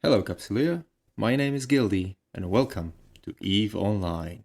Hello Capsuleer, my name is Gildy and welcome to EVE Online.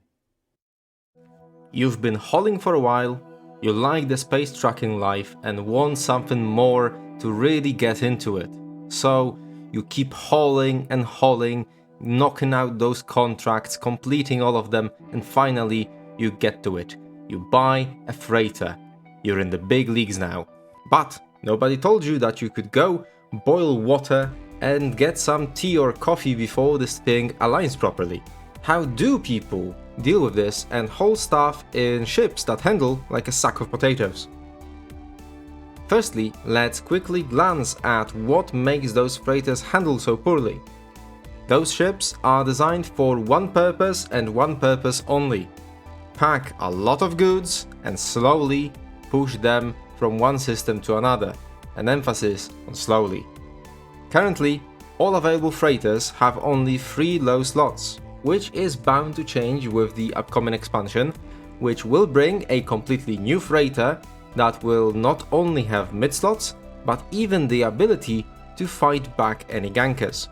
You've been hauling for a while, you like the space trucking life and want something more to really get into it. So you keep hauling and hauling, knocking out those contracts, completing all of them, and finally you get to it. You buy a freighter. You're in the big leagues now. But nobody told you that you could go boil water and get some tea or coffee before this thing aligns properly. How do people deal with this and haul stuff in ships that handle like a sack of potatoes? Firstly, let's quickly glance at what makes those freighters handle so poorly. Those ships are designed for one purpose and one purpose only: pack a lot of goods and slowly push them from one system to another, an emphasis on slowly. Currently, all available freighters have only 3 low slots, which is bound to change with the upcoming expansion, which will bring a completely new freighter that will not only have mid slots, but even the ability to fight back any gankers.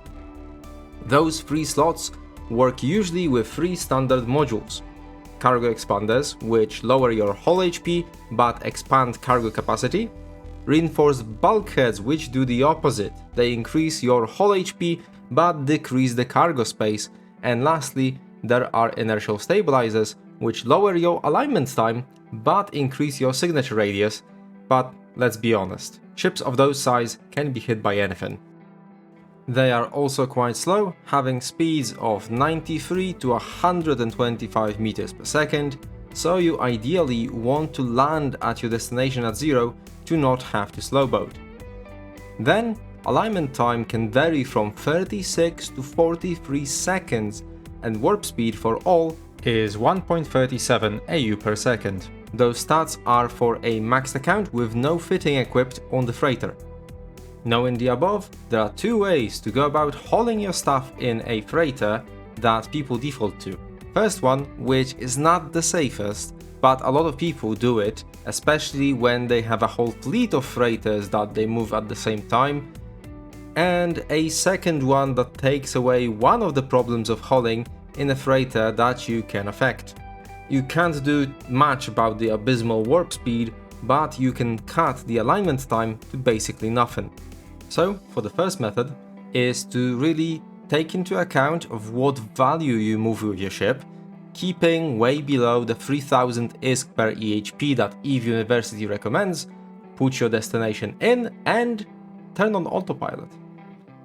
Those 3 slots work usually with 3 standard modules: cargo expanders, which lower your hull HP but expand cargo capacity; reinforced bulkheads, which do the opposite, they increase your hull HP but decrease the cargo space; and lastly, there are inertial stabilizers, which lower your alignment time but increase your signature radius. But let's be honest, ships of those size can be hit by anything. They are also quite slow, having speeds of 93 to 125 meters per second, so you ideally want to land at your destination at 0 to not have to slowboat. Then, alignment time can vary from 36 to 43 seconds, and warp speed for all is 1.37 AU per second. Those stats are for a maxed account with no fitting equipped on the freighter. Knowing the above, there are 2 ways to go about hauling your stuff in a freighter that people default to. First one, which is not the safest, but a lot of people do it, especially when they have a whole fleet of freighters that they move at the same time, and a second one that takes away one of the problems of hauling in a freighter that you can affect. You can't do much about the abysmal warp speed, but you can cut the alignment time to basically nothing. So, for the first method, is to really take into account of what value you move with your ship, keeping way below the 3000 ISK per EHP that EVE University recommends, put your destination in and turn on autopilot.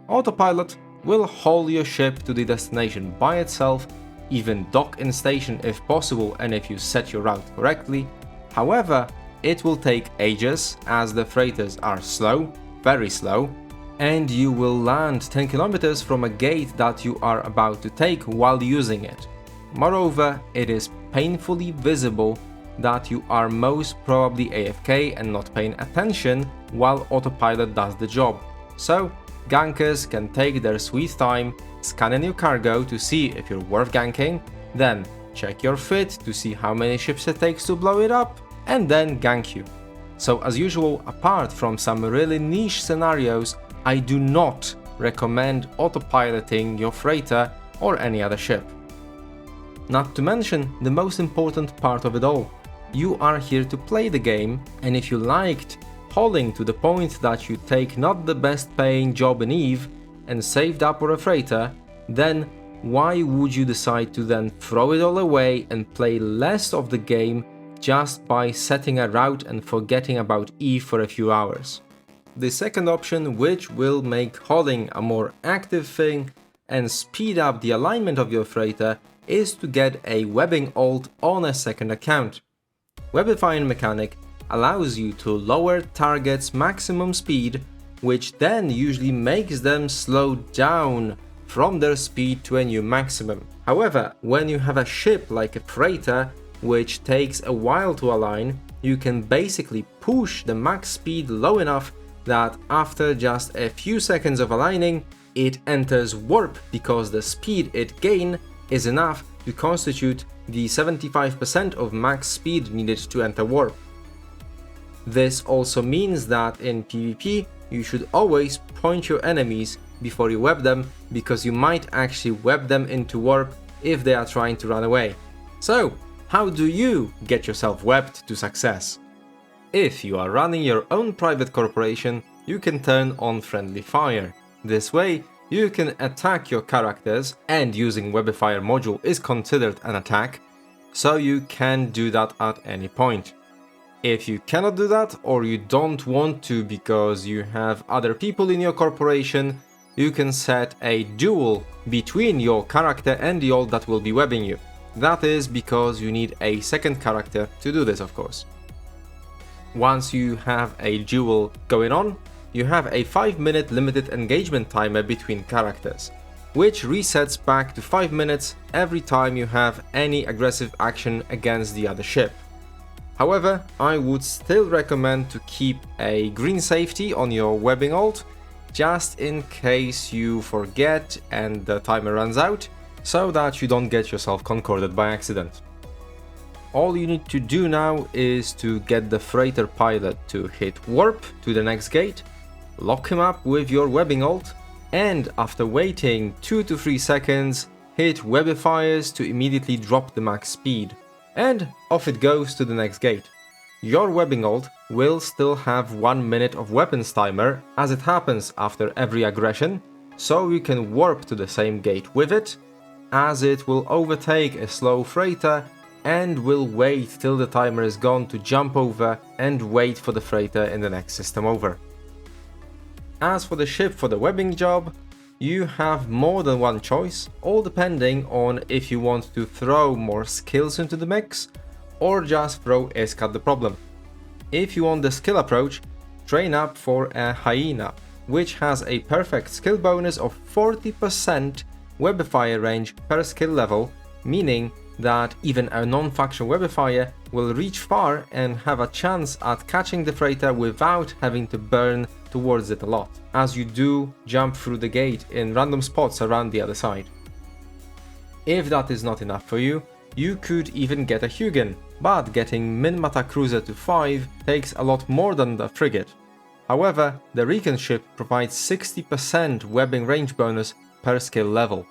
Autopilot will haul your ship to the destination by itself, even dock in station if possible and if you set your route correctly. However, it will take ages as the freighters are slow, very slow, and you will land 10 kilometers from a gate that you are about to take while using it. Moreover, it is painfully visible that you are most probably AFK and not paying attention while autopilot does the job. So, gankers can take their sweet time, scanning your cargo to see if you're worth ganking, then check your fit to see how many ships it takes to blow it up, and then gank you. So as usual, apart from some really niche scenarios, I do not recommend autopiloting your freighter or any other ship. Not to mention the most important part of it all. You are here to play the game, and if you liked hauling to the point that you take not the best paying job in EVE and saved up for a freighter, then why would you decide to then throw it all away and play less of the game just by setting a route and forgetting about EVE for a few hours? The second option, which will make hauling a more active thing and speed up the alignment of your freighter, is to get a webbing alt on a second account. Webifying mechanic allows you to lower targets' maximum speed, which then usually makes them slow down from their speed to a new maximum. However, when you have a ship like a freighter, which takes a while to align, you can basically push the max speed low enough that after just a few seconds of aligning, it enters warp because the speed it gains is enough to constitute the 75% of max speed needed to enter warp. This also means that in PvP, you should always point your enemies before you web them, because you might actually web them into warp if they are trying to run away. So, how do you get yourself webbed to success? If you are running your own private corporation, you can turn on friendly fire. This way, you can attack your characters, and using Webifire module is considered an attack, so you can do that at any point. If you cannot do that, or you don't want to because you have other people in your corporation, you can set a duel between your character and the ult that will be webbing you. That is because you need a second character to do this, of course. Once you have a duel going on, you have a 5-minute limited engagement timer between characters, which resets back to 5 minutes every time you have any aggressive action against the other ship. However, I would still recommend to keep a green safety on your webbing ult, just in case you forget and the timer runs out, so that you don't get yourself concorded by accident. All you need to do now is to get the freighter pilot to hit warp to the next gate, lock him up with your webbing ult, and after waiting 2 to 3 seconds, hit Webifiers to immediately drop the max speed. And off it goes to the next gate. Your webbing ult will still have 1 minute of weapons timer, as it happens after every aggression, so you can warp to the same gate with it, as it will overtake a slow freighter and will wait till the timer is gone to jump over and wait for the freighter in the next system over. As for the ship for the webbing job, you have more than one choice, all depending on if you want to throw more skills into the mix or just throw Iscat the problem. If you want the skill approach, train up for a hyena, which has a perfect skill bonus of 40% Webifier range per skill level, meaning that even a non-faction Webifier will reach far and have a chance at catching the freighter without having to burn towards it a lot, as you do jump through the gate in random spots around the other side. If that is not enough for you, you could even get a Hugin, but getting min-mata cruiser to 5 takes a lot more than the frigate. However, the Recon ship provides 60% webbing range bonus per skill level.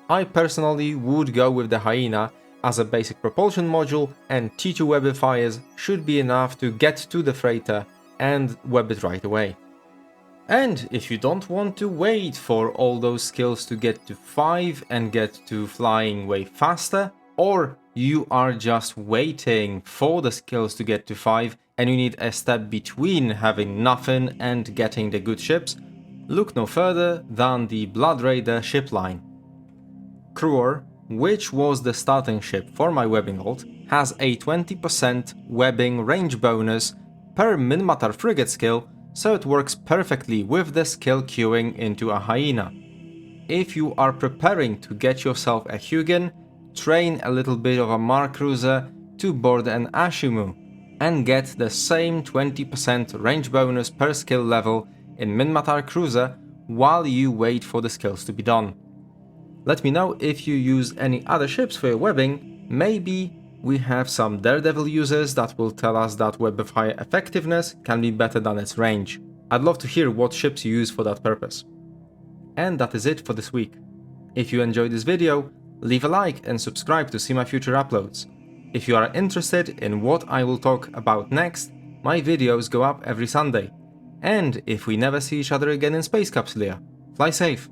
I personally would go with the hyena as a basic propulsion module, and T2 Webifiers should be enough to get to the freighter and web it right away. And if you don't want to wait for all those skills to get to 5 and get to flying way faster, or you are just waiting for the skills to get to 5 and you need a step between having nothing and getting the good ships, look no further than the Blood Raider ship line. Courier, which was the starting ship for my webbing ult, has a 20% webbing range bonus per Minmatar frigate skill, so it works perfectly with the skill queuing into a hyena. If you are preparing to get yourself a Hugin, train a little bit of a Mar Cruiser to board an Ashimu, and get the same 20% range bonus per skill level in Minmatar Cruiser while you wait for the skills to be done. Let me know if you use any other ships for your webbing. Maybe we have some Daredevil users that will tell us that Webifier effectiveness can be better than its range. I'd love to hear what ships you use for that purpose. And that is it for this week. If you enjoyed this video, leave a like and subscribe to see my future uploads. If you are interested in what I will talk about next, my videos go up every Sunday. And if we never see each other again in Space Capsulia, fly safe!